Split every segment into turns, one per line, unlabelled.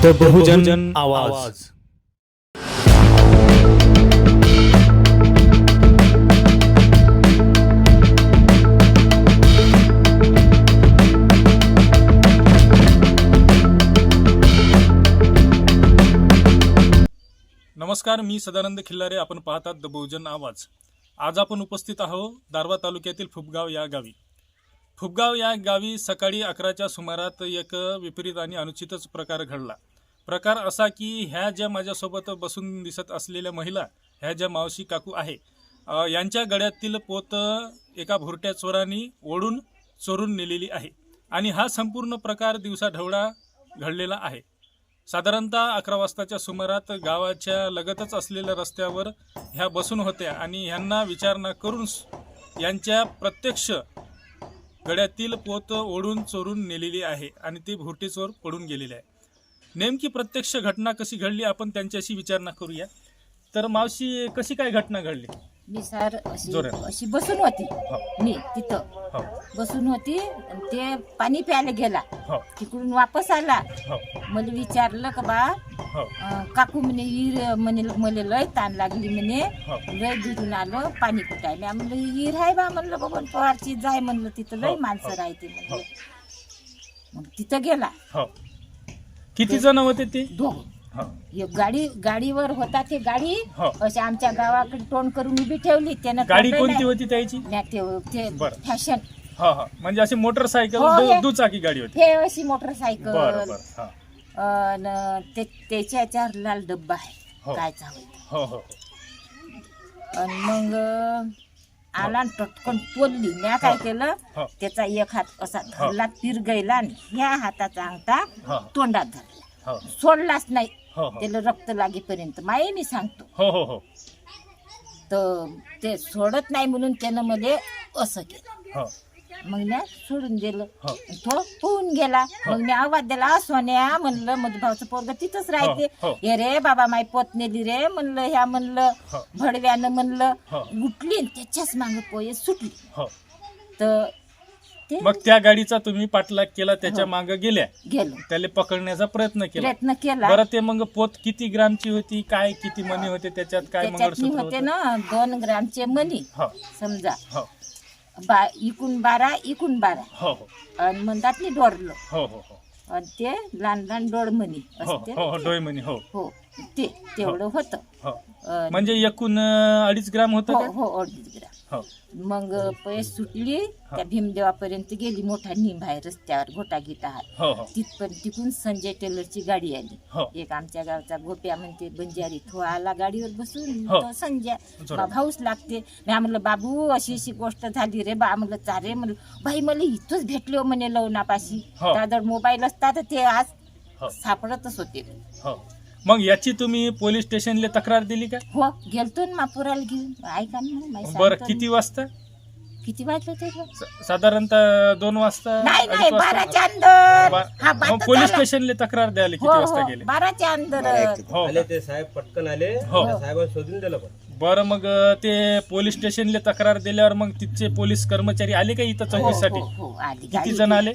The बहुजन आवाज।
नमस्कार, मी सदानंद खिल्लारे. आपण पाहतात द बहुजन आवाज. आज आपण उपस्थित आहोत दारव्हा तालुक्यातील फुपगाव या गावी. फुपगाव या गावी सकाळी 11च्या सुमारात एक विपरीत आणि अनुचितच प्रकार घडला. प्रकार असा की ह्या ज्या माझ्यासोबत बसून दिसत असलेल्या महिला, ह्या ज्या मावशी काकू आहे, यांच्या गळ्यातील पोत एका भुरट्या चोरांनी ओढून चोरून नेलेली आहे. आणि हा संपूर्ण प्रकार दिवसाढवळा घडलेला आहे. साधारणतः 11 वाजताच्या सुमारात गावाच्या लगतच असलेल्या रस्त्यावर ह्या बसून होत्या आणि ह्यांना विचारणा करून यांच्या प्रत्यक्ष गळ्यातील पोत ओढून चोरून नेलेली आहे आणि ती भुरटी चोर पडून गेलेली आहे. नेमकी प्रत्यक्ष घटना कशी घडली आपण त्यांच्याशी विचारणा करूया. तर मावशी, कशी काय घटना घडली?
मी सर अशी बसून होती. मी तिथं बसून होती. ते पाणी प्यायला गेला. तिकडून वापस आला. मला विचारलं का बा काकू म्हणे हिर म्हणे मला लय ताण लागली म्हणे, लय दुरून आलं पाणी कुटायला. म्हणलं हिर आहे बा, म्हणलं बघून पवारची जाय म्हणलं, तिथं लय माणसं राहते म्हणलं. मग तिथं गेला.
किती जण होते ते?
दोघं. एक गाडीवर होता. ते गाडी अशी आमच्या गावाकडे तोंड करून उभी ठेवली. त्यानं
गाडी कोणती होती त्याची?
ते फॅशन.
म्हणजे अशी मोटरसायकल, दुचाकी गाडी होती.
हे अशी मोटरसायकल. त्याच्या चार लाल डब्बा आहे काय चावत. आणि मग आला टटकन पोलली. म्या काय केलं, त्याचा एक हात असा धरला, पीर गेला आणि ह्या हाताचा अंगठा तोंडात धरला. सोडलाच नाही. त्याला रक्त लागेपर्यंत माये मी सांगतो. तर ते सोडत नाही म्हणून त्यानं मला असं केलं. मग मी सोडून दिलं. तो पोहून गेला. मग मी आवाज दिला, सोन्या म्हणलं, मधु भाऊचं पोरग तिथंच राहते. हे रे बाबा माई पोत नेली रे म्हणलं. ह्या म्हणलं भडव्यानं म्हणलं गुटली, त्याच्याच मागे पोये सुटली. तर
मग त्या गाडीचा तुम्ही पाठलाग केला, त्याच्या मागे गेलो, त्याला पकडण्याचा प्रयत्न
केला.
बरं, ते मग पोत किती ग्रामची होती, काय किती मणी होते त्याच्यात, काय मंगळसूत्र
होते ना? 2 ग्रामचे मणी समजा. इकून 12 इकून 12 आणि म्हणतात डोरलं. आणि ते लहान लहान डोळमणी असते.
डोळमणी.
हो, ते तेवढं होतं.
म्हणजे एकूण 2.5 ग्राम होतं.
2.5 ग्राम. मग पैस सुटली. त्या भीमदेवापर्यंत गेली. मोठा निंब आहे रस्त्यावर, गोटा गीता आहे तिथपर्यंत. तिकून संजय टेलरची गाडी आली. एक आमच्या गावचा गोप्या म्हणते बंजारी, तो आला गाडीवर बसून. तो संजय भाऊच लागते. मी म्हणलं बाबू अशी अशी गोष्ट झाली रे बा. म्हणलं चारे म्हणलं बाई मला इथंच भेटले म्हणे लवणापाशी. दादर मोबाईल असता तर ते आज सापडतच होते.
मग याची तुम्ही पोलीस स्टेशनला तक्रार दिली का?
हो, गेलतो ना मापुराला घेऊन. ऐका ना.
बरं, किती वाजता?
किती वाजले ते?
साधारणतः 2 वाजता.
नाही, 12च्या अंदर.
पोलीस स्टेशनला तक्रार द्यायला किती वाजता गेले?
12च्या अंदर.
आले ते साहेब, पटकन आले. साहेबांनी शोधून दिलं.
बरं, मग ते पोलीस स्टेशनला तक्रार दिल्यावर मग तिथचे पोलीस कर्मचारी आले का इथं चौकशीसाठी? किती जण आले?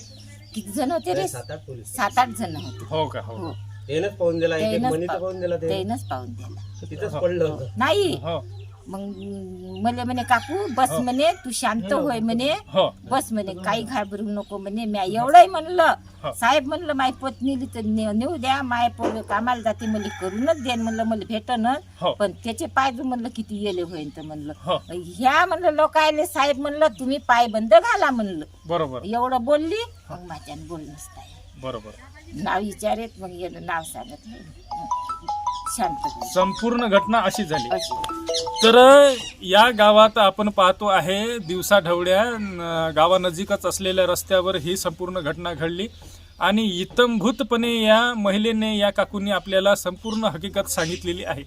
किती जण होते रे? 7-8 जण होते.
हो का? हो.
तेनच पाहून दिला.
तेनच पाहून दिला.
तिथंच पडलं होतं.
नाही, मग मला म्हणे काकू बस म्हणे, तू शांत होय म्हणे, बस म्हणे, काही घाबरू नको म्हणे. मी एवढंही म्हणलं. साहेब म्हणलं माय पत्नीली तर नेऊ द्या, माय पोरं कामाला जाते, मला करूनच देन म्हणलं, मला भेटनच. पण त्याचे पाय म्हणलं किती येले होईल तर म्हणलं. ह्या म्हणलं लोक आले. साहेब म्हणलं तुम्ही पाय बंद घाला म्हणलं.
बरोबर.
एवढं बोलली. मग माझ्यानं बोलणंच नाही.
बरोबर.
नाव विचारेत. मग यानं नाव सांगितलं. शांत.
संपूर्ण घटना अशी झाली. तर या गावात आपण पाहतो आहे, दिवसाढवळ्या गावानजीकच असलेल्या रस्त्यावर ही संपूर्ण घटना घडली. आणि इतंभूतपणे या महिलेने, या काकूंनी आपल्याला संपूर्ण हकीकत सांगितलेली आहे.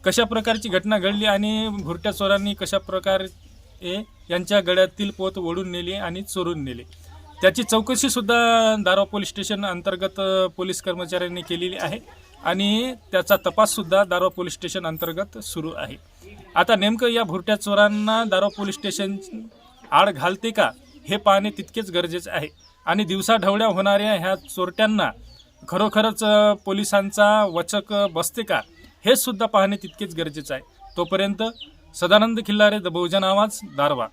कशा प्रकारची घटना घडली आणि भुरट्या चोरांनी कशा प्रकारे यांच्या गळ्यातील पोत ओढून नेली आणि चोरून नेले, त्याची चौकशी सुद्धा दारव्हा पोलीस स्टेशन अंतर्गत पोलीस कर्मचाऱ्यांनी केलेली आहे. आणि त्याचा तपास सुद्धा दारव्हा पोलीस स्टेशन अंतर्गत सुरू आहे. आता नेमकं या भुरट्या चोरांना दारव्हा पोलीस स्टेशन आड घालते का हे पाहणे तितकेच गरजेचे आहे. आणि दिवसाढवळ्या होणाऱ्या ह्या चोरट्यांना खरोखरच पोलिसांचा वचक बसते का हे सुद्धा पाहणे तितकेच गरजेचं आहे. तोपर्यंत सदानंद खिल्लारे, द बहुजन आवाज, दारवा.